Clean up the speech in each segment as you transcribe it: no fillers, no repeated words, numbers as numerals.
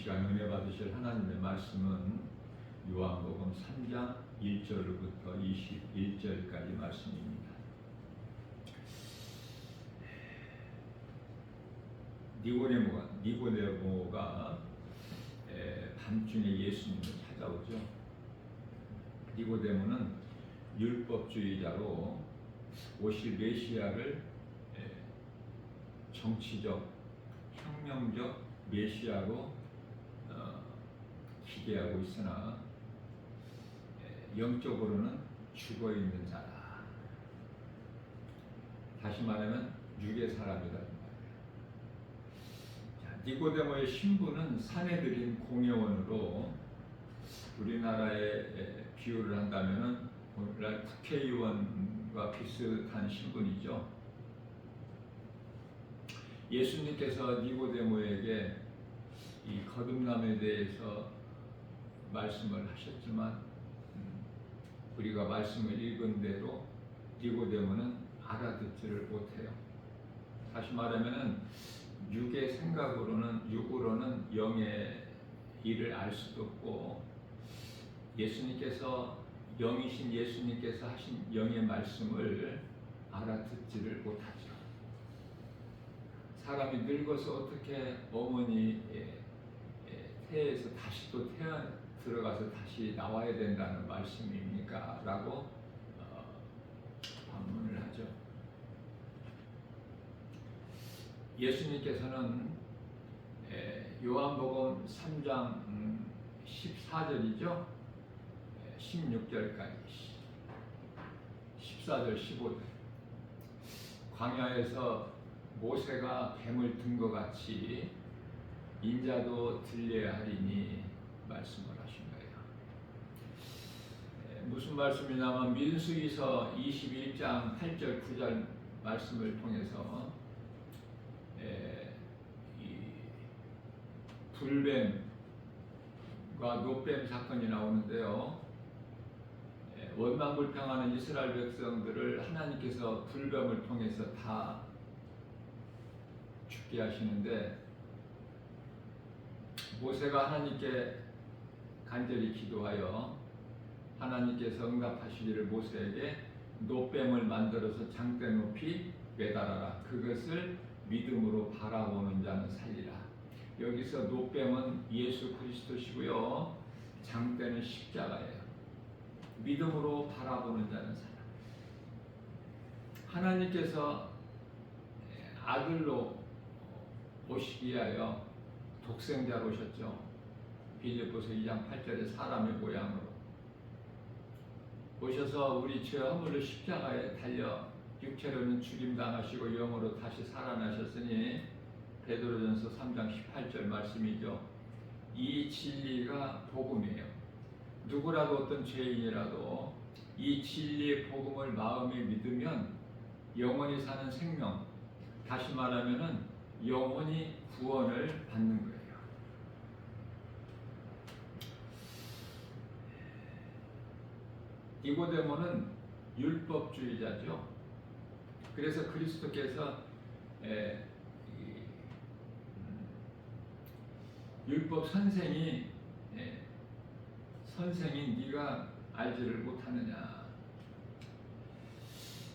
시간 은혜 받으실 하나님의 말씀은 요한복음 3장 1절부터 21절까지 말씀입니다. 니고데모가 밤중에 예수님을 찾아오죠. 니고데모는 율법주의자로 오실 메시아를 정치적, 혁명적 메시아로 기대하고 있으나 영적으로는 죽어있는 자라. 다시 말하면 육의 사람이다. 니고데모의 신분은 사내들인 공회원으로 우리나라에 비유를 한다면 오늘날 국회의원과 비슷한 신분이죠. 예수님께서 니고데모에게 이 거듭남에 대해서 말씀을 하셨지만 우리가 말씀을 읽은 대로 니고데모는 알아듣지를 못해요. 다시 말하면 육의 생각으로는 육으로는 영의 일을 알 수도 없고 예수님께서 영이신 예수님께서 하신 영의 말씀을 알아듣지를 못하죠. 사람이 늙어서 어떻게 어머니 태에서 다시 또 들어가서 다시 나와야 된다는 말씀입니까? 라고 반문을 하죠. 예수님께서는 요한복음 3장 14절이죠. 16절까지 14절 15절 광야에서 모세가 뱀을 든 것 같이 인자도 들려야 하리니 말씀을 하신 거예요. 무슨 말씀이냐면 민수기서 21장 8절 9절 말씀을 통해서 이 불뱀과 노뱀 사건이 나오는데요. 원망불평하는 이스라엘 백성들을 하나님께서 불뱀을 통해서 다 죽게 하시는데 모세가 하나님께 간절히 기도하여 하나님께서 응답하시기를 모세에게 노뱀을 만들어서 장대 높이 매달아라. 그것을 믿음으로 바라보는 자는 살리라. 여기서 노뱀은 예수 그리스도시고요. 장대는 십자가예요. 믿음으로 바라보는 자는 살아. 하나님께서 아들로 오시기 위하여 독생자로 오셨죠. 빌립보서 2장 8절에 사람의 모양으로 오셔서 우리 죄 허물로 십자가에 달려 육체로는 죽임당하시고 영으로 다시 살아나셨으니 베드로전서 3장 18절 말씀이죠. 이 진리가 복음이에요. 누구라도 어떤 죄인이라도 이 진리의 복음을 마음에 믿으면 영원히 사는 생명, 다시 말하면은 영원히 구원을 받는 거예요. 니고데모는 율법주의자죠. 그래서 그리스도께서 율법 선생인 네가 알지를 못하느냐.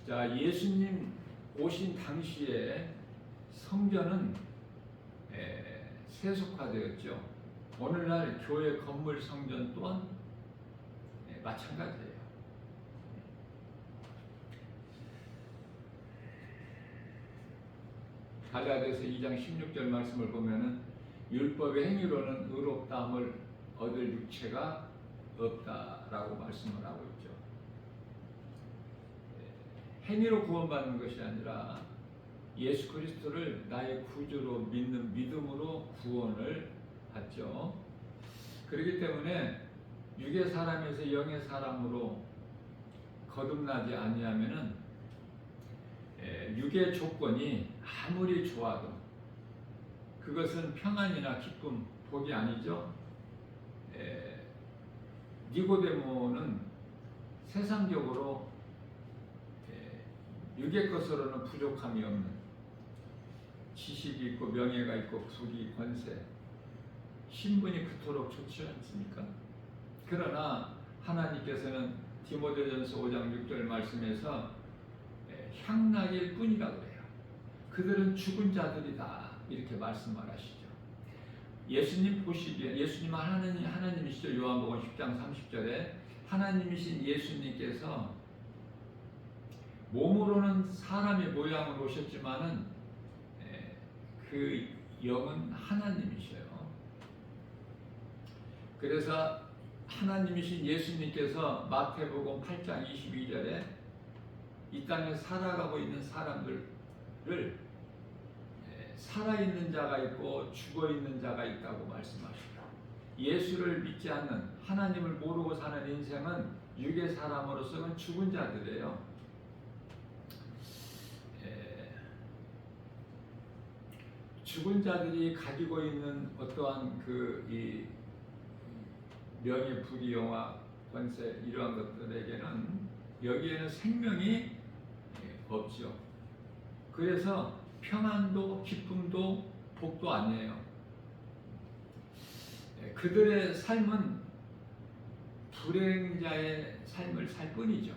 자, 예수님 오신 당시에 성전은 세속화되었죠. 오늘날 교회 건물 성전 또한 마찬가지예요. 갈라디아서 2장 16절 말씀을 보면은 율법의 행위로는 의롭다함을 얻을 육체가 없다라고 말씀을 하고 있죠. 행위로 구원받는 것이 아니라 예수 그리스도를 나의 구주로 믿는 믿음으로 구원을 받죠. 그렇기 때문에 육의 사람에서 영의 사람으로 거듭나지 아니하면은 육의 조건이 아무리 좋아도 그것은 평안이나 기쁨, 복이 아니죠. 니고데모는 세상적으로 육의 것으로는 부족함이 없는 지식이 있고 명예가 있고 부귀 권세 신분이 그토록 좋지 않습니까? 그러나 하나님께서는 디모데전서 5장 6절 말씀에서 향락일 뿐이라 그래요. 그들은 죽은 자들이다 이렇게 말씀을 하시죠. 예수님 보시기에 예수님 하나님이시죠. 요한복음 10장 30절에 하나님이신 예수님께서 몸으로는 사람의 모양으로 오셨지만은 그 영은 하나님이셔요. 그래서 하나님이신 예수님께서 마태복음 8장 22절에 이 땅에 살아가고 있는 사람들을 살아있는 자가 있고 죽어있는 자가 있다고 말씀하시죠. 예수를 믿지 않는 하나님을 모르고 사는 인생은 육의 사람으로서는 죽은 자들이에요. 죽은 자들이 가지고 있는 어떠한 이 명예, 부귀, 영화, 권세 이러한 것들에게는 여기에는 생명이 없죠. 그래서 평안도 기쁨도 복도 아니에요. 그들의 삶은 불행자의 삶을 살 뿐이죠.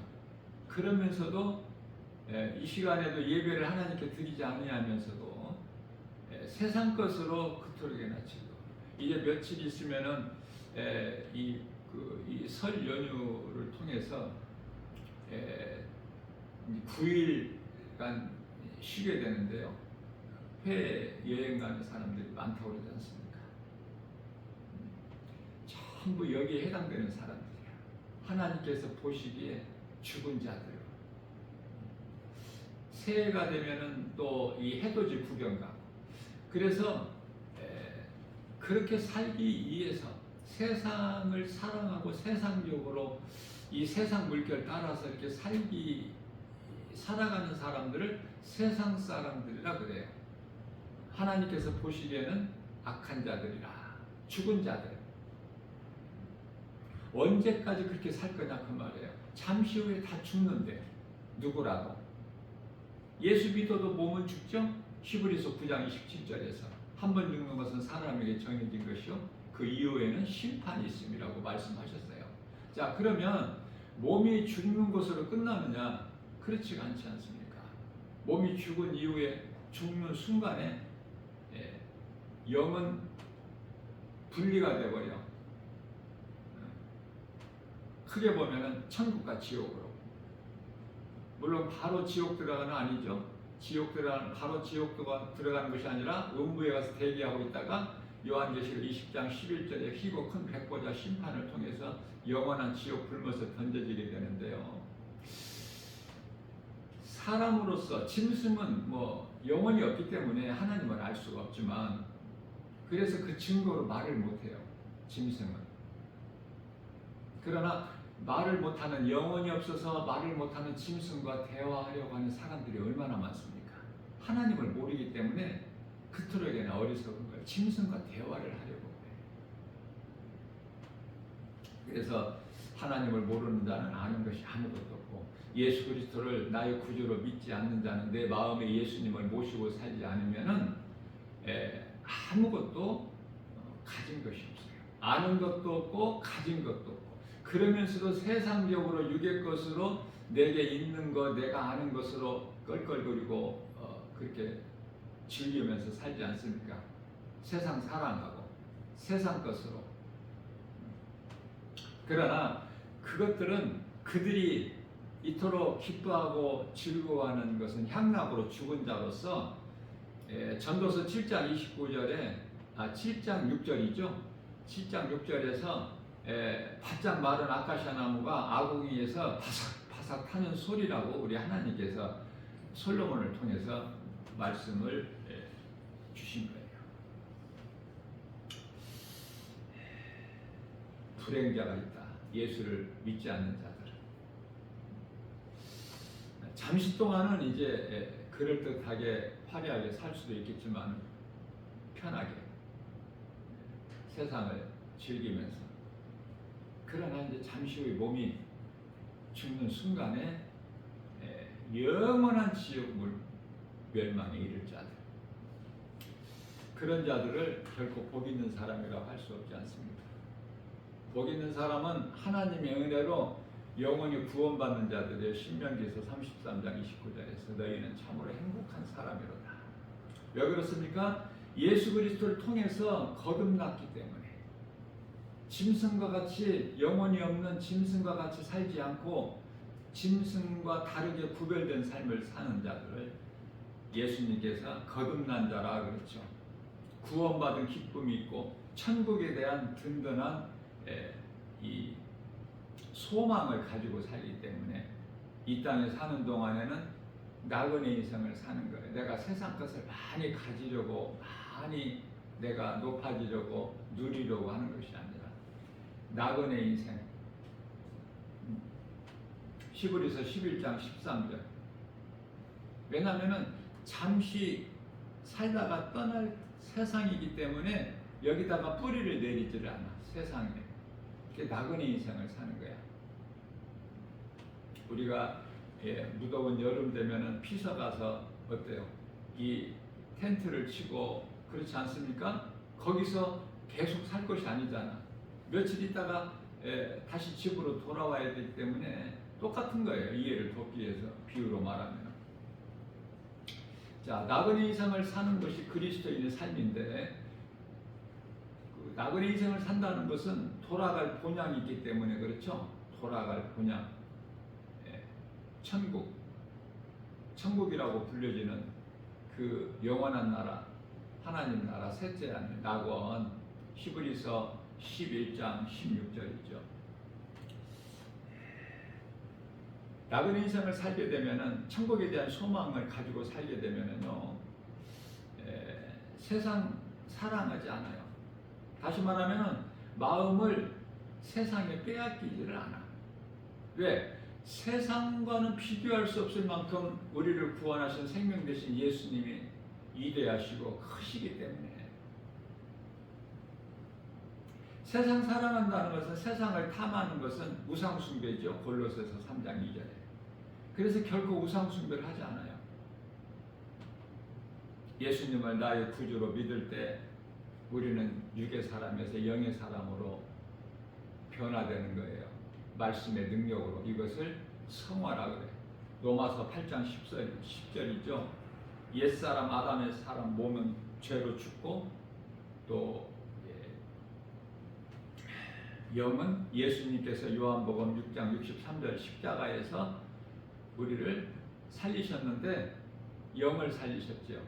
그러면서도 이 시간에도 예배를 하나님께 드리지 아니하면서도 세상 것으로 그토록이나 치고 이제 며칠 있으면은 이 설 연휴를 통해서 9일간 쉬게 되는데요. 해외 여행 가는 사람들이 많다고 그러지 않습니까? 전부 여기에 해당되는 사람들이야. 하나님께서 보시기에 죽은 자들. 새해가 되면은 또 이 해돋이 구경 가고. 그래서 그렇게 살기 위해서 세상을 사랑하고 세상적으로 이 세상 물결 따라서 이렇게 살아가는 사람들을 세상 사람들이라 그래요. 하나님께서 보시기에는 악한 자들이라, 죽은 자들. 언제까지 그렇게 살 거냐 그 말이에요. 잠시 후에 다 죽는데 누구라도. 예수 믿어도 몸은 죽죠? 히브리서 9장 27절에서 한 번 죽는 것은 사람에게 정해진 것이요 그 이후에는 심판이 있음이라고 말씀하셨어요. 자, 그러면 몸이 죽는 것으로 끝나느냐? 그렇지가 않지 않습니까? 몸이 죽은 이후에 죽는 순간에 영은 분리가 돼버려. 크게 보면은 천국과 지옥으로. 물론 바로 지옥 들어가는 아니죠. 바로 지옥 들어가는 것이 아니라 음부에 가서 대기하고 있다가 요한계시록 20장 11절에 희고 큰 백보자 심판을 통해서 영원한 지옥 불못에 던져지게 되는데요. 사람으로서 짐승은 영혼이 없기 때문에 하나님을 알 수가 없지만 그래서 그 증거로 말을 못해요. 짐승은. 그러나 말을 못하는 영혼이 없어서 말을 못하는 짐승과 대화하려고 하는 사람들이 얼마나 많습니까? 하나님을 모르기 때문에 그토록이나 어리석은 거예요. 짐승과 대화를 하려고 해요. 그래서 하나님을 모르는 자는 아는 것이 아무것도 없고 예수 그리스도를 나의 구주로 믿지 않는 자는 내 마음에 예수님을 모시고 살지 않으면은 아무것도 가진 것이 없어요. 아는 것도 없고 가진 것도 없고 그러면서도 세상적으로 육의 것으로 내게 있는 것, 내가 아는 것으로 껄껄거리고 그렇게 즐기면서 살지 않습니까? 세상 사랑하고 세상 것으로. 그러나 그것들은 그들이 이토록 기뻐하고 즐거워하는 것은 향락으로 죽은 자로서 전도서 7장 29절에 7장 6절이죠. 7장 6절에서 바짝 마른 아카시아 나무가 아궁이에서 바삭바삭 타는 소리라고 우리 하나님께서 솔로몬을 통해서 말씀을 주신 거예요. 불행자가 있다. 예수를 믿지 않는 자들. 잠시 동안은 이제 그럴듯하게 화려하게 살 수도 있겠지만 편하게 세상을 즐기면서 그러나 이제 잠시 후에 몸이 죽는 순간에 영원한 지옥 멸망에 이를 자들. 그런 자들을 결코 복 있는 사람이라고 할 수 없지 않습니다. 복 있는 사람은 하나님의 은혜로 영원히 구원받는 자들의 신명기서 33장 29절에서 너희는 참으로 행복한 사람이로다. 왜 그렇습니까? 예수 그리스도를 통해서 거듭났기 때문에 짐승과 같이 영혼이 없는 짐승과 같이 살지 않고 짐승과 다르게 구별된 삶을 사는 자들을 예수님께서 거듭난 자라 그렇죠. 구원받은 기쁨이 있고 천국에 대한 든든한 이 소망을 가지고 살기 때문에 이 땅에 사는 동안에는 나그네 인생을 사는 거예요. 내가 세상 것을 많이 가지려고 많이 내가 높아지려고 누리려고 하는 것이 아니라 나그네 인생. 히브리서 11장 13절. 왜냐하면 잠시 살다가 떠날 세상이기 때문에 여기다가 뿌리를 내리지를 않아. 세상에. 그게 나그네 인생을 사는 거야. 우리가 무더운 여름 되면은 피서 가서 어때요? 이 텐트를 치고 그렇지 않습니까? 거기서 계속 살 것이 아니잖아. 며칠 있다가 다시 집으로 돌아와야 되기 때문에 똑같은 거예요. 이해를 돕기 위해서 비유로 말하면. 자, 나그네 인생을 사는 것이 그리스도인의 삶인데 그 나그네 인생을 산다는 것은 돌아갈 본향이 있기 때문에 그렇죠. 돌아갈 본향, 천국이라고 불려지는 그 영원한 나라, 하나님 나라 셋째 하늘 낙원, 히브리서 11장 16절이죠. 나그네 인생을 살게 되면은 천국에 대한 소망을 가지고 살게 되면은요, 세상 사랑하지 않아요. 다시 말하면은 마음을 세상에 빼앗기지를 않아. 왜? 세상과는 비교할 수 없을 만큼 우리를 구원하신 생명 되신 예수님이 위대하시고 크시기 때문에 세상 사랑한다는 것은 세상을 탐하는 것은 우상숭배죠. 골로새서 3장 2절에. 그래서 결코 우상숭배를 하지 않아요. 예수님을 나의 구주로 믿을 때 우리는 육의 사람에서 영의 사람으로 변화되는 거예요. 말씀의 능력으로. 이것을 성화라 그래. 로마서 8장 10절이죠. 옛사람 아담의 사람 몸은 죄로 죽고 또 영은 예수님께서 요한복음 6장 63절 십자가에서 우리를 살리셨는데 영을 살리셨죠.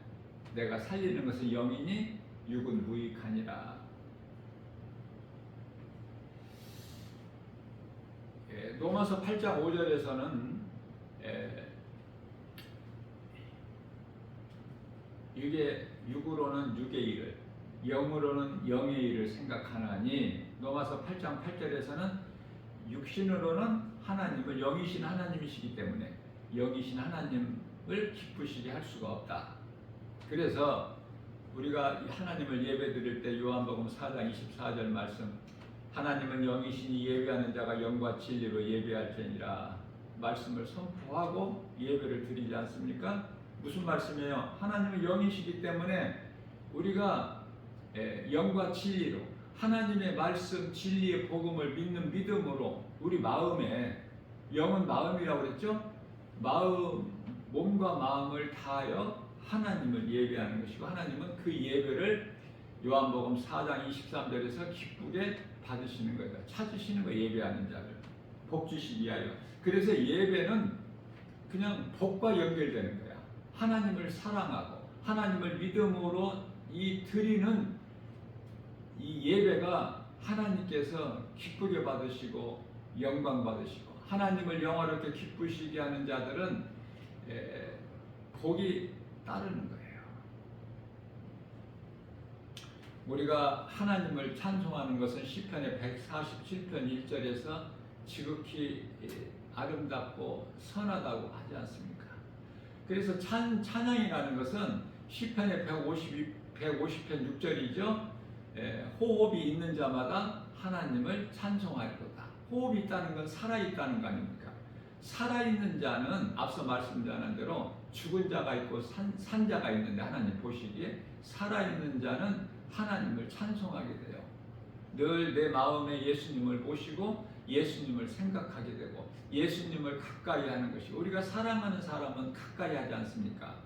내가 살리는 것은 영이니 육은 무익하니라. 로마서 8장 5절에서는 육으로는 육의 일을, 영으로는 영의 일을 생각하나니, 로마서 8장 8절에서는 육신으로는 하나님을, 영이신 하나님이시기 때문에 영이신 하나님을 기쁘시게 할 수가 없다. 그래서 우리가 하나님을 예배드릴 때 요한복음 4장 24절 말씀, 하나님은 영이시니 예배하는 자가 영과 진리로 예배할지니라 말씀을 선포하고 예배를 드리지 않습니까? 무슨 말씀이에요? 하나님은 영이시기 때문에 우리가 영과 진리로 하나님의 말씀, 진리의 복음을 믿는 믿음으로 우리 마음에, 영은 마음이라고 그랬죠? 몸과 마음을 다하여 하나님을 예배하는 것이고, 하나님은 그 예배를 요한복음 4장 23절에서 기쁘게 받으시는 거예요. 찾으시는 거예요. 예배하는 자를 복 주시기 위하여. 그래서 예배는 그냥 복과 연결되는 거야. 하나님을 사랑하고 하나님을 믿음으로 드리는 이 예배가 하나님께서 기쁘게 받으시고 영광 받으시고, 하나님을 영화롭게 기쁘시게 하는 자들은 복이 따르는 거예요. 우리가 하나님을 찬송하는 것은 시편의 147편 1절에서 지극히 아름답고 선하다고 하지 않습니까? 그래서 찬양이라는 것은 시편의 150편 6절이죠. 호흡이 있는 자마다 하나님을 찬송하리로다. 호흡이 있다는 건 살아있다는 거 아닙니까? 살아있는 자는 앞서 말씀드린 대로 죽은 자가 있고 산 자가 있는데 하나님 보시기에 살아있는 자는 하나님을 찬송하게 돼요. 늘 내 마음에 예수님을 모시고 예수님을 생각하게 되고 예수님을 가까이 하는 것이, 우리가 사랑하는 사람은 가까이 하지 않습니까?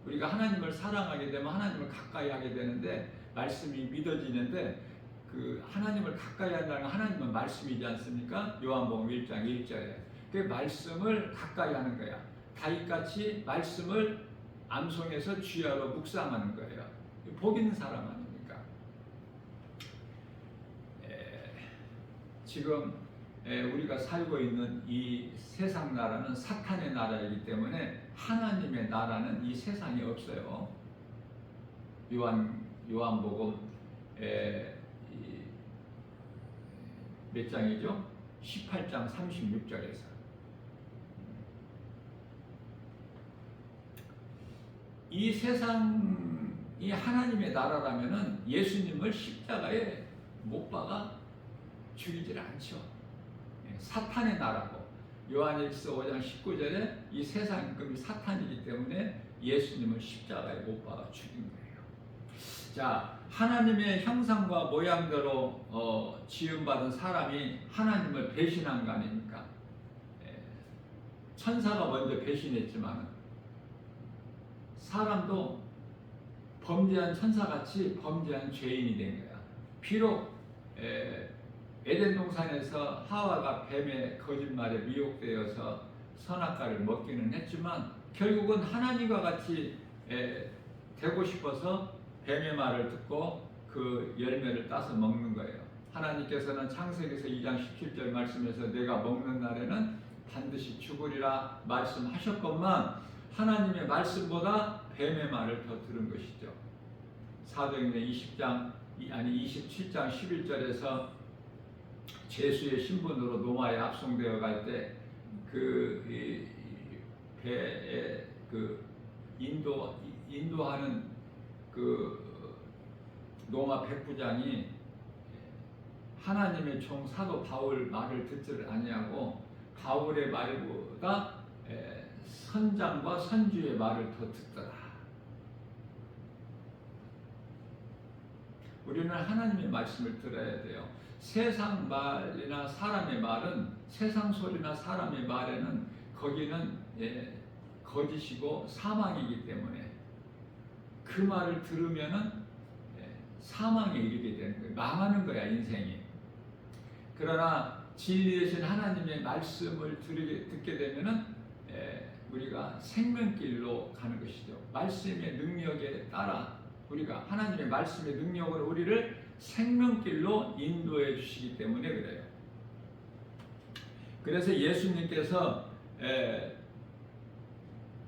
우리가 하나님을 사랑하게 되면 하나님을 가까이 하게 되는데 말씀이 믿어지는데, 그 하나님을 가까이 한다는 건 하나님은 말씀이지 않습니까? 요한복음 1장 1절에 그 말씀을 가까이 하는 거야. 다윗같이 말씀을 암송해서 주야로 묵상하는 거예요. 복 있는 사람 아닙니까? 지금 우리가 살고 있는 이 세상 나라는 사탄의 나라이기 때문에 하나님의 나라는 이 세상에 없어요. 요한복음 몇 장이죠? 18장 36절에서 이 세상이 하나님의 나라라면은 예수님을 십자가에 못 박아 죽이질 않죠. 사탄의 나라고, 요한일서 5장 19절에 이 세상금이 사탄이기 때문에 예수님을 십자가에 못 박아 죽인 거예요. 자, 하나님의 형상과 모양대로 지음받은 사람이 하나님을 배신한 거 아닙니까? 천사가 먼저 배신했지만 사람도 범죄한 천사같이 범죄한 죄인이 된 거야. 비록 에덴 동산에서 하와가 뱀의 거짓말에 미혹되어서 선악과를 먹기는 했지만 결국은 하나님과 같이 되고 싶어서 뱀의 말을 듣고 그 열매를 따서 먹는 거예요. 하나님께서는 창세기에서 2장 17절 말씀에서 내가 먹는 날에는 반드시 죽으리라 말씀하셨건만 하나님의 말씀보다 뱀의 말을 더 들은 것이죠. 사도행전 27장 11절에서 제수의 신분으로 노마에 압송되어 갈 때 그 배에 그 인도하는 그 로마 백부장이 하나님의 종 사도 바울 말을 듣지를 아니하고 바울의 말보다 선장과 선주의 말을 더 듣더라. 우리는 하나님의 말씀을 들어야 돼요. 세상 말이나 사람의 말은, 세상 소리나 사람의 말에는 거기는 거짓이고 사망이기 때문에 그 말을 들으면은 사망에 이르게 되는 거예요. 망하는 거야, 인생이. 그러나 진리 되신 하나님의 말씀을 듣게 되면은 우리가 생명길로 가는 것이죠. 말씀의 능력에 따라 우리가 하나님의 말씀의 능력으로 우리를 생명길로 인도해 주시기 때문에 그래요. 그래서 예수님께서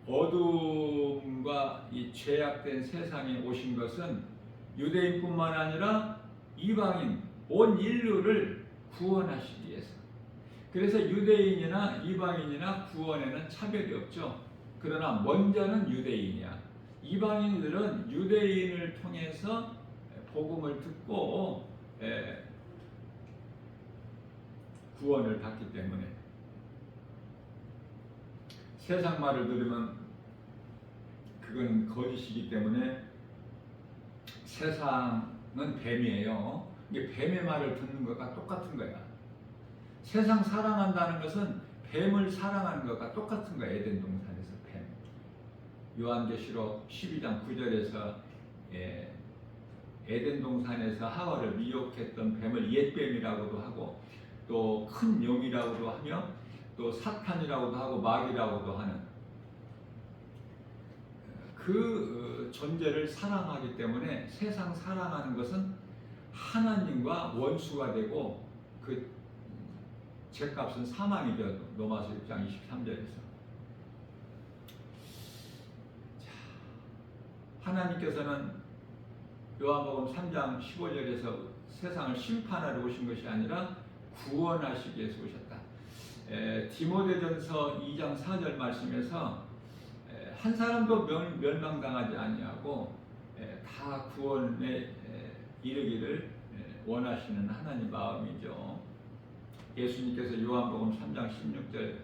어둠과 이 죄악된 세상에 오신 것은 유대인뿐만 아니라 이방인 온 인류를 구원하시기 위해서. 그래서 유대인이나 이방인이나 구원에는 차별이 없죠. 그러나 먼저는 유대인이야. 이방인들은 유대인을 통해서 복음을 듣고 구원을 받기 때문에, 세상 말을 들으면 그건 거짓이기 때문에 세상은 뱀이에요. 이게 뱀의 말을 듣는 것과 똑같은 거야. 세상 사랑한다는 것은 뱀을 사랑하는 것과 똑같은 거야. 에덴 동산에서 뱀. 요한계시록 12장 9절에서 에덴 동산에서 하와를 미혹했던 뱀을 옛뱀이라고도 하고 또 큰 용이라고도 하며 또 사탄이라고도 하고 마귀라고도 하는 그 존재를 사랑하기 때문에 세상 사랑하는 것은 하나님과 원수가 되고 그 죄값은 사망이죠. 로마서 6장 23절에서. 하나님께서는 요한복음 3장 15절에서 세상을 심판하러 오신 것이 아니라 구원하시기 위해서 오셨다. 디모데전서 2장 4절 말씀에서 한 사람도 멸망당하지 아니하고 다 구원에 이르기를 원하시는 하나님 마음이죠. 예수님께서 요한복음 3장 16절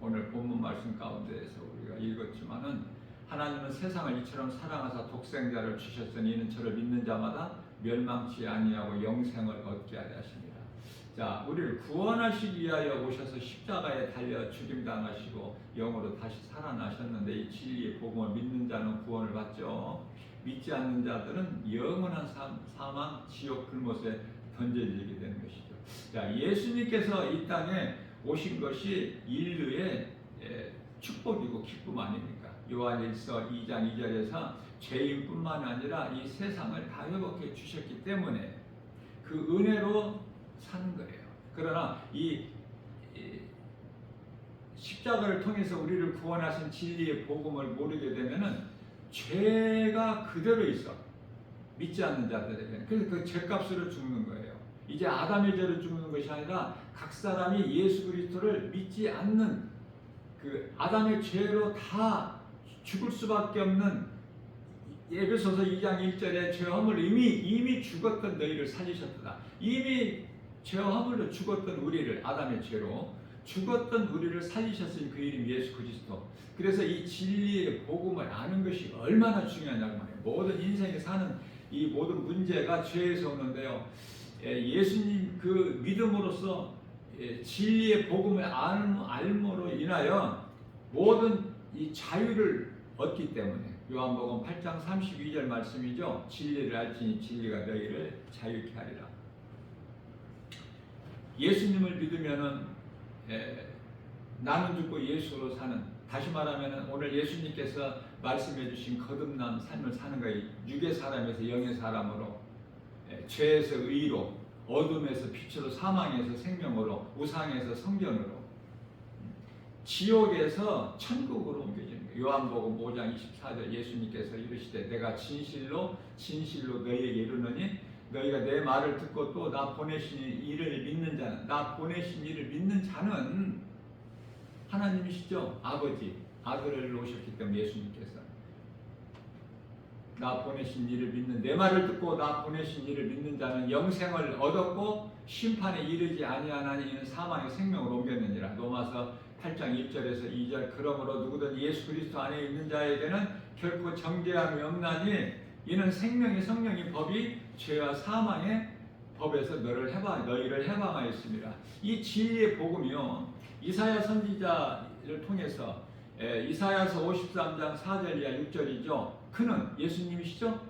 오늘 본문 말씀 가운데에서 우리가 읽었지만은 하나님은 세상을 이처럼 사랑하사 독생자를 주셨으니 이는 저를 믿는 자마다 멸망치 아니하고 영생을 얻게 하려 하십니다. 자, 우리를 구원하시기 위하여 오셔서 십자가에 달려 죽임당하시고 영으로 다시 살아나셨는데 이 진리의 복음을 믿는 자는 구원을 받죠. 믿지 않는 자들은 영원한 사망, 지옥 불못에 던져지게 되는 것이죠. 자, 예수님께서 이 땅에 오신 것이 인류의 축복이고 기쁨 아닙니까? 요한일서 2장 2절에서 죄인뿐만 아니라 이 세상을 다 회복해 주셨기 때문에 그 은혜로 사는 거예요. 그러나 이 십자가를 통해서 우리를 구원하신 진리의 복음을 모르게 되면은 죄가 그대로 있어. 믿지 않는 자들에게는. 그래서 그 죄값으로 죽는 거예요. 이제 아담의 죄로 죽는 것이 아니라 각 사람이 예수 그리스도를 믿지 않는 그 아담의 죄로 다 죽을 수밖에 없는 에베소서 2장 1절에 죄 허물 이미 죽었던 너희를 살리셨다. 이미 죄 허물로 죽었던 우리를 아담의 죄로 죽었던 우리를 살리셨으니 그 이름 예수 그리스도. 그래서 이 진리의 복음을 아는 것이 얼마나 중요하냐고 말해요. 모든 인생에 사는 이 모든 문제가 죄에서 오는데요. 예수님 그 믿음으로써 진리의 복음을 알므로 인하여 모든 이 자유를 얻기 때문에 요한복음 8장 32절 말씀이죠. 진리를 알지니 진리가 너희를 자유케 하리라. 예수님을 믿으면은 나는 죽고 예수로 사는, 다시 말하면 오늘 예수님께서 말씀해 주신 거듭난 삶을 사는 거예요. 육의 사람에서 영의 사람으로, 죄에서 의로, 어둠에서 빛으로, 사망에서 생명으로, 우상에서 성전으로, 지옥에서 천국으로 옮겨지는 거예요. 요한복음 5장 24절 예수님께서 이르시되 내가 진실로 너희에게 이르노니 너희가 내 말을 듣고 또 나 보내신 이를 믿는 자는, 나 보내신 이를 믿는 자는 하나님이시죠. 아버지, 아들을 놓으셨기 때문에 예수님께서 나 보내신 이를 믿는, 내 말을 듣고 나 보내신 이를 믿는 자는 영생을 얻었고 심판에 이르지 아니하나니 이는 사망의 생명으로 옮겼느니라. 로마서 8장 1절에서 2절 그러므로 누구든 예수 그리스도 안에 있는 자에게는 결코 정죄함이 없나니 이는 생명의 성령의 법이 죄와 사망의 법에서 너희를 해방하였습니다. 이 진리의 복음이요, 이사야 선지자를 통해서 이사야서 53장 4절 이하 6절이죠. 그는 예수님이시죠.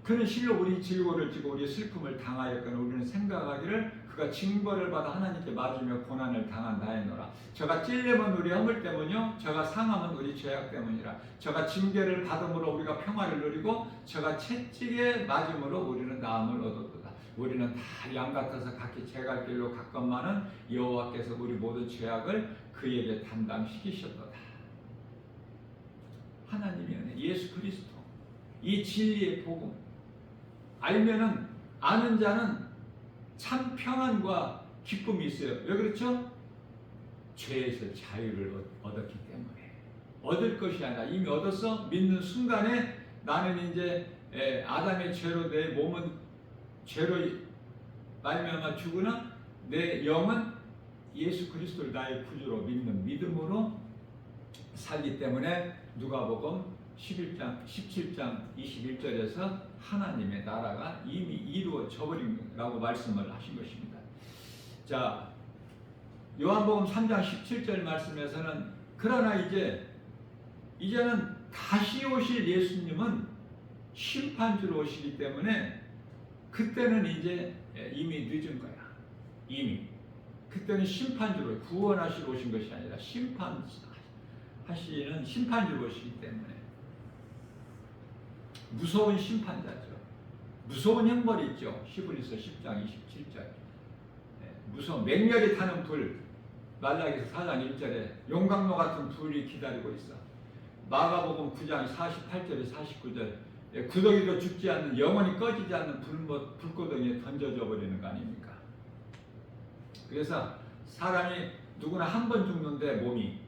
그는 실로 우리 질고를 지고 우리 슬픔을 당하였거늘 우리는 생각하기를 그가 징벌을 받아 하나님께 맞으며 고난을 당한다 했노라. 저가 찔림은 우리 허물 때문이요 저가 상함은 우리 죄악 때문이라. 저가 징계를 받음으로 우리가 평화를 누리고 저가 채찍에 맞음으로 우리는 나음을 얻었도다. 우리는 다 양 같아서 각기 제 갈 길로 갔건만은 여호와께서 우리 모든 죄악을 그에게 담당시키셨도다. 하나님의 은혜, 예수 그리스도, 이 진리의 복음 알면은, 아는 자는 참 평안과 기쁨이 있어요. 왜 그렇죠? 죄에서 자유를 얻었기 때문에. 얻을 것이 아니라 이미 얻었어. 믿는 순간에 나는 이제 아담의 죄로 내 몸은 죄로 말미암아 죽으나 내 영은 예수 그리스도를 나의 구주로 믿는 믿음으로 살기 때문에 누가복음 17장 21절에서 하나님의 나라가 이미 이루어져 버린다고 말씀을 하신 것입니다. 자, 요한복음 3장 17절 말씀에서는 그러나 이제는 다시 오실 예수님은 심판주로 오시기 때문에 그때는 이제 이미 늦은 거야. 이미 그때는 심판주로 구원하시러 오신 것이 아니라 심판하시는 심판주로 오시기 때문에 무서운 심판자죠. 무서운 형벌이 있죠. 히브리서 10장 27절. 무서운 맹렬히 타는 불, 말라기서 4장 1절에 용광로 같은 불이 기다리고 있어. 마가복음 9장 48절에 49절 구더기도 죽지 않는, 영원히 꺼지지 않는 불구덩이에 던져져 버리는 거 아닙니까? 그래서 사람이 누구나 한 번 죽는데 몸이,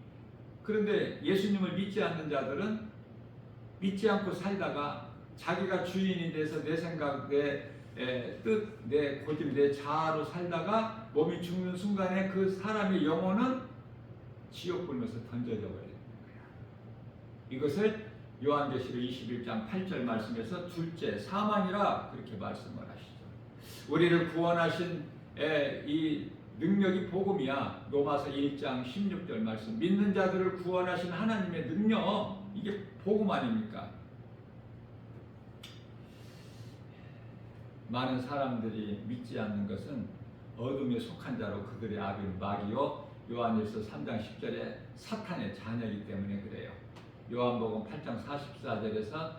그런데 예수님을 믿지 않는 자들은 믿지 않고 살다가 자기가 주인이 돼서 내 생각, 내 뜻, 내 고집, 내 자아로 살다가 몸이 죽는 순간에 그 사람의 영혼은 지옥 불면서 던져져 버리는 거야. 이것을 요한계시록 21장 8절 말씀에서 둘째 사망이라 그렇게 말씀을 하시죠. 우리를 구원하신 이 능력이 복음이야. 로마서 1장 16절 말씀. 믿는 자들을 구원하신 하나님의 능력, 이게 복음 아닙니까? 많은 사람들이 믿지 않는 것은 어둠에 속한 자로 그들의 아비는 마귀요, 요한일서 3장 10절에 사탄의 자녀이기 때문에 그래요. 요한복음 8장 44절에서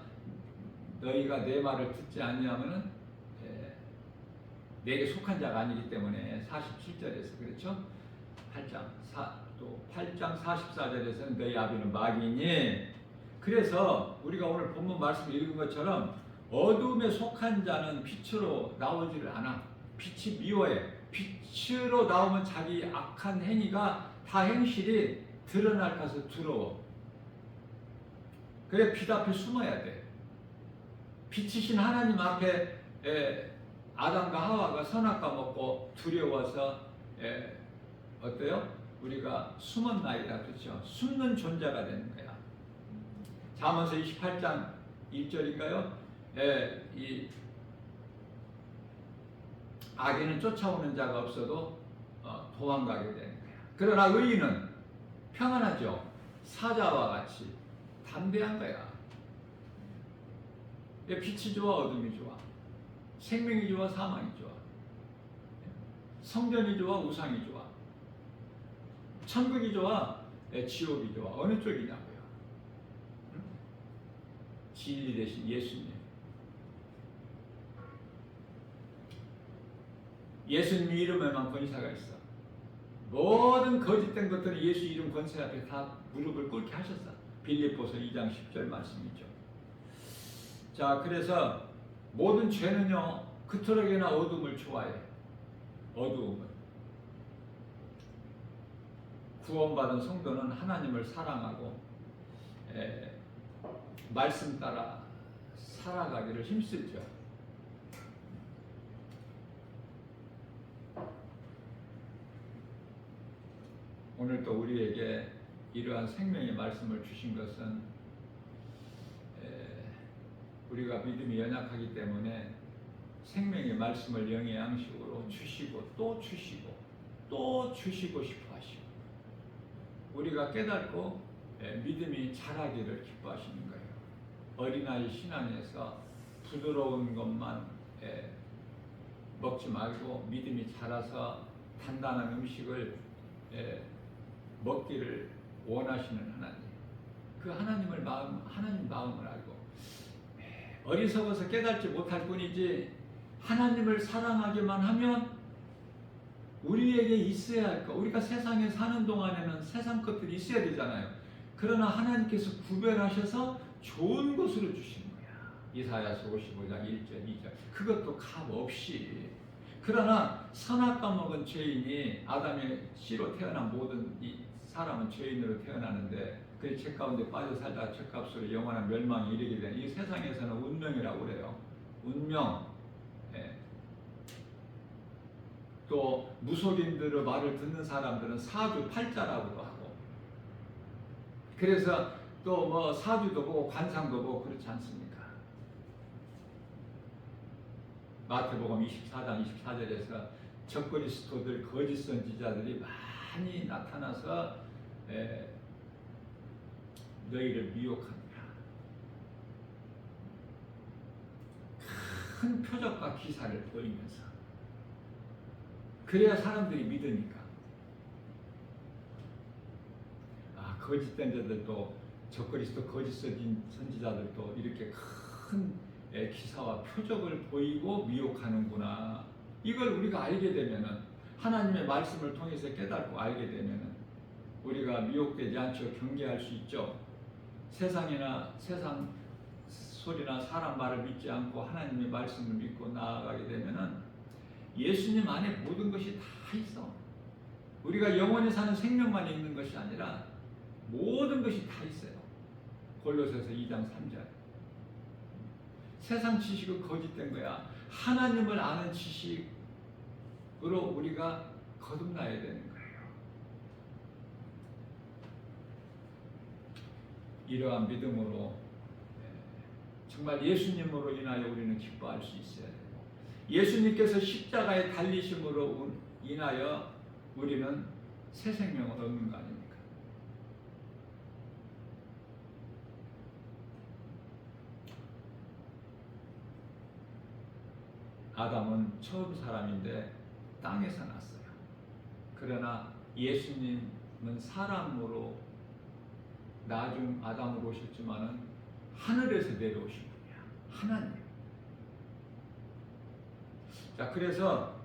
너희가 내 말을 듣지 않냐면은 내게 속한 자가 아니기 때문에 47절에서 그렇죠. 8장 44절에서는 너희 아비는 마귀니. 그래서 우리가 오늘 본문 말씀을 읽은 것처럼 어둠에 속한 자는 빛으로 나오지를 않아. 빛이 미워해. 빛으로 나오면 자기 악한 행위가 다 행실이 드러날 것을 두려워. 그래 빛 앞에 숨어야 돼. 빛이신 하나님 앞에 아담과 하와가 선악과 먹고 두려워서 어때요? 우리가 숨었나이다. 그렇죠? 숨는 존재가 되는 거야. 잠언서 28장 1절인가요? 이 악인은 쫓아오는 자가 없어도 도망가게 되는 거야. 그러나 의인은 평안하죠. 사자와 같이 담대한 거야. 빛이 좋아, 어둠이 좋아. 생명이 좋아, 사망이 좋아. 성전이 좋아, 우상이 좋아. 천국이 좋아, 지옥이 좋아. 어느 쪽이냐고요? 진리 대신 예수님. 예수님 이름에만 권세가 있어. 모든 거짓된 것들은 예수 이름 권세 앞에 다 무릎을 꿇게 하셨어. 빌립보서 2장 10절 말씀이죠. 자, 그래서 모든 죄는요, 그토록이나 어둠을 좋아해. 어두움을. 구원받은 성도는 하나님을 사랑하고 말씀 따라 살아가기를 힘쓰죠. 오늘 또 우리에게 이러한 생명의 말씀을 주신 것은 우리가 믿음이 연약하기 때문에 생명의 말씀을 영의 양식으로 주시고 또 주시고 또 주시고 싶어 하시고 우리가 깨닫고 믿음이 자라기를 기뻐하시는 거예요. 어린아이 신앙에서 부드러운 것만 먹지 말고 믿음이 자라서 단단한 음식을 먹기를 원하시는 하나님. 그 하나님 마음을 알고 어리석어서 깨닫지 못할 뿐이지 하나님을 사랑하기만 하면 우리에게 있어야 할 것. 우리가 세상에 사는 동안에는 세상 것들이 있어야 되잖아요. 그러나 하나님께서 구별하셔서 좋은 것으로 주시는 거야. 이사야서 55장 1절 2절. 그것도 값 없이. 그러나 선악과 먹은 죄인이 아담의 씨로 태어난 모든 이 사람은 죄인으로 태어나는데 그 죄 가운데 빠져 살다가 죄값으로 영원한 멸망에 이르게 되는 이 세상에서는 운명이라고 그래요. 운명. 또 무속인들의 말을 듣는 사람들은 사주팔자라고도 하고 그래서 또 뭐 사주도 보고 관상도 보고 그렇지 않습니까? 마태복음 24장 24절에서 적그리스도들 거짓 선지자들이 많이 나타나서 너희를 미혹합니다. 큰 표적과 기사를 보이면서 그래야 사람들이 믿으니까. 거짓된 자들도 적그리스도 거짓 선지자들도 이렇게 큰 기사와 표적을 보이고 미혹하는구나. 이걸 우리가 알게 되면은 하나님의 말씀을 통해서 깨닫고 알게 되면은 우리가 미혹되지 않죠. 경계할 수 있죠. 세상 소리나 사람 말을 믿지 않고 하나님의 말씀을 믿고 나아가게 되면은 예수님 안에 모든 것이 다 있어. 우리가 영원히 사는 생명만 있는 것이 아니라 모든 것이 다 있어요. 골로새서 2장 3절. 세상 지식은 거짓된 거야. 하나님을 아는 지식으로 우리가 거듭나야 되는 거예요. 이러한 믿음으로 정말 예수님으로 인하여 우리는 기뻐할 수 있어야 되고, 예수님께서 십자가에 달리심으로 인하여 우리는 새 생명을 얻는 거 아닙니까? 아담은 처음 사람인데 땅에서 났어요. 그러나 예수님은 사람으로 나중 아담으로 오셨지만은 하늘에서 내려오신 분이야. 하나님. 자, 그래서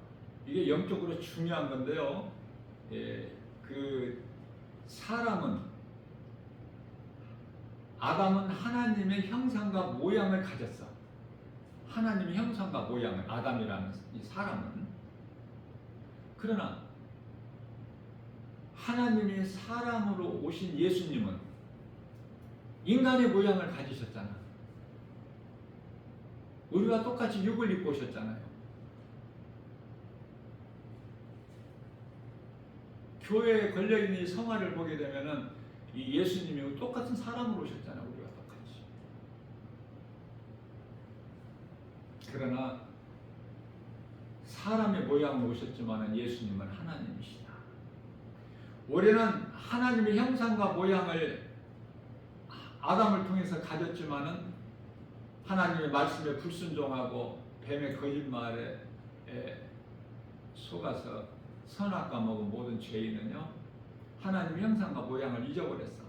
이게 영적으로 중요한 건데요. 그 사람은, 아담은 하나님의 형상과 모양을 가졌어. 하나님의 형상과 모양을, 아담이라는 이 사람은. 그러나 하나님이 사람으로 오신 예수님은 인간의 모양을 가지셨잖아. 우리와 똑같이 육을 입고 오셨잖아요. 교회에 걸려있는 이 성화를 보게 되면은 이 예수님이 똑같은 사람으로 오셨잖아. 우리와 똑같이. 그러나 사람의 모양으로 오셨지만은 예수님은 하나님이시다. 우리는 하나님의 형상과 모양을 아담을 통해서 가졌지만은 하나님의 말씀에 불순종하고 뱀의 거짓말에 속아서 선악과 먹은 모든 죄인은요, 하나님의 형상과 모양을 잊어버렸어.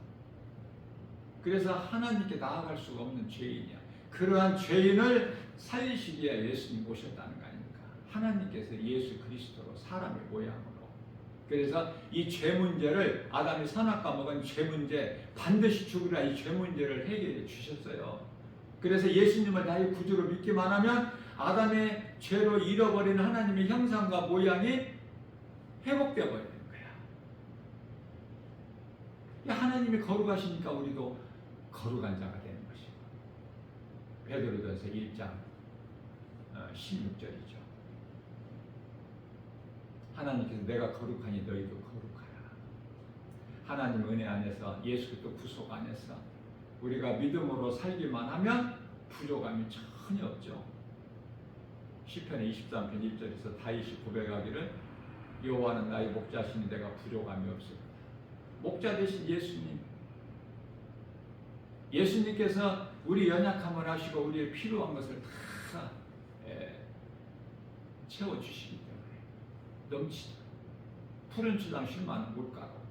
그래서 하나님께 나아갈 수가 없는 죄인이야. 그러한 죄인을 살리시기에 예수님 오셨다는 거 아닙니까? 하나님께서 예수 그리스도로 사람의 모양으로. 그래서 이 죄 문제를, 아담이 선악과 먹은 죄 문제, 반드시 죽으라, 이 죄 문제를 해결해 주셨어요. 그래서 예수님을 나의 구주로 믿기만 하면 아담의 죄로 잃어버린 하나님의 형상과 모양이 회복되어 버리는 거야. 하나님이 거룩하시니까 우리도 거룩한 자가 되는 것이고, 베드로전서 1장 16절이죠. 하나님께서 내가 거룩하니 너희도 거룩하라. 하나님 은혜 안에서, 예수 그리스도 구속 안에서 우리가 믿음으로 살기만 하면 부족함이 전혀 없죠. 시편의 23편 1절에서 다윗이 고백하기를 여호와는 나의 목자시니 내가 부족함이 없으리라. 목자 되신 예수님, 예수님께서 우리 연약함을 하시고 우리의 필요한 것을 다 채워주시기 때문에 넘치죠. 푸른 주당 쉴만한 물가로.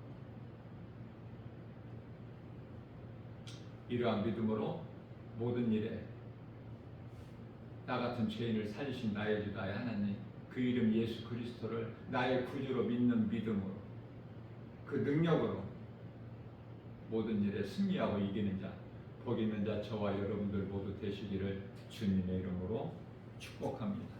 이러한 믿음으로 모든 일에 나 같은 죄인을 살리신 나의 주 나의 하나님, 그 이름 예수 그리스도를 나의 구주로 믿는 믿음으로, 그 능력으로 모든 일에 승리하고 이기는 자, 복 있는 자 저와 여러분들 모두 되시기를 주님의 이름으로 축복합니다.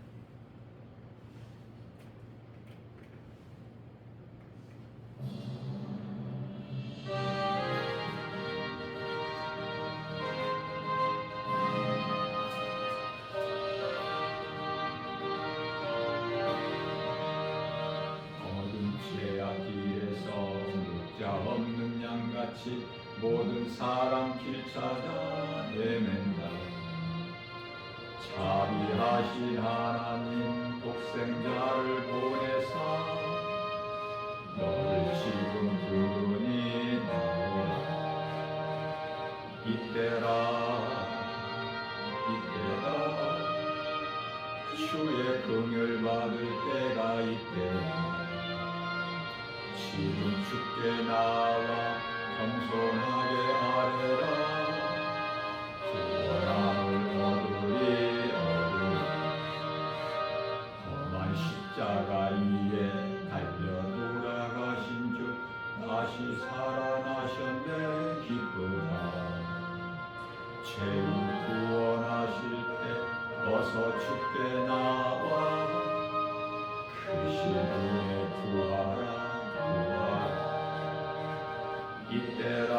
모든 사람 길 찾아 헤맨다. 자비하신 하나님 독생자를 보내사 너를 지금 부르니 나오라. 이때라 주의 긍휼 받을 때가 이때라. 지금 주께 나와 겸손하게 아뢰라. 구원함을 얻으리. 험한 십자가 위에 달려 돌아가신 주 다시 살아나셨네. 기쁘라. 죄인 구원하실 때 어서 주께 나와 그 시간에 구하라. 이때라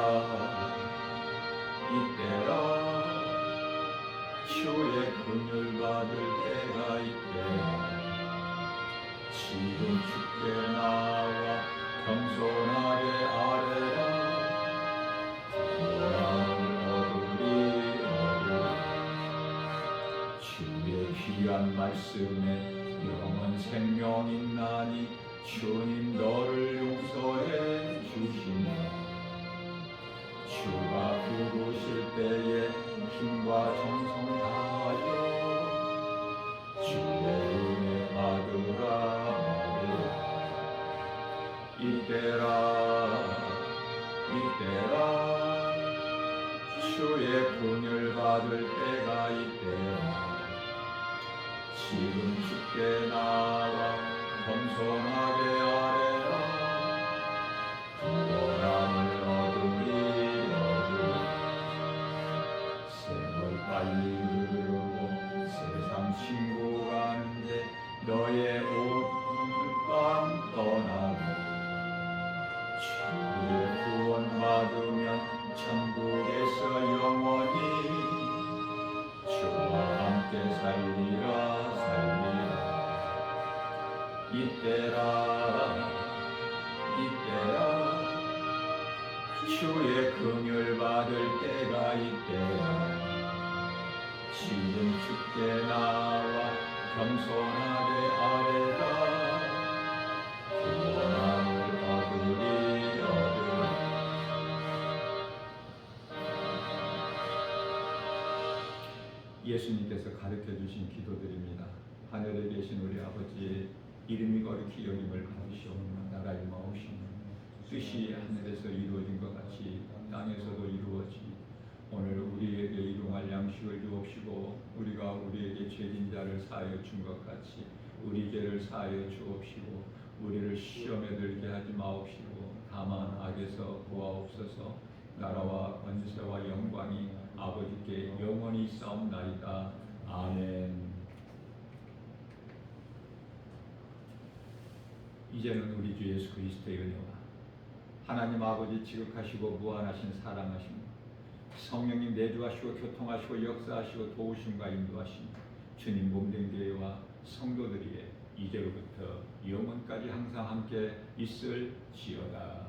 주의 긍휼 받을 때가 이때라. 지금 주께 나와 겸손하게 아뢰라. 귀한 말씀에 영원 생명 있나니 주님 너를 용서해 주시며 주가 부르실 때에 힘과 정성 다하여 주의 은혜 받으라 이때라 주의 긍휼 받을 때가 이때라 지금 주께 나와 겸손하게 아뢰라 구원함을 얻으리 생을 빨리 흐르고 세상 친구 가는데 너의 옷밤 떠나고 주의 구원 받으면 천국에서 영원히 주와 함께 살리라 이때라 주의 긍휼 받을 때가 이때라 지금 주께 나와 겸손하게 아뢰라 구원함을 얻으리 예수님께서 가르쳐 주신 기도들입니다. 하늘에 계신 우리 아버지의 이름이 거룩히 여김을 받으시오며 나라의 마옵시며 뜻이 하늘에서 이루어진 것 같이 땅에서도 이루어지 오늘 우리에게 일용할 양식을 주옵시고 우리가 우리에게 죄진 자를 사하여 준 것 같이 우리 죄를 사하여 주옵시고 우리를 시험에 들게 하지 마옵시고 다만 악에서 구하옵소서 나라와 권세와 영광이 아버지께 영원히 싸움나이다. 아멘. 이제는 우리 주 예수 그리스도의 은혜와 하나님 아버지 지극하시고 무한하신 사랑하심 성령님 내주하시고 교통하시고 역사하시고 도우심과 인도하심 주님 몸된 교회와 성도들이 이제로부터 영원까지 항상 함께 있을지어다.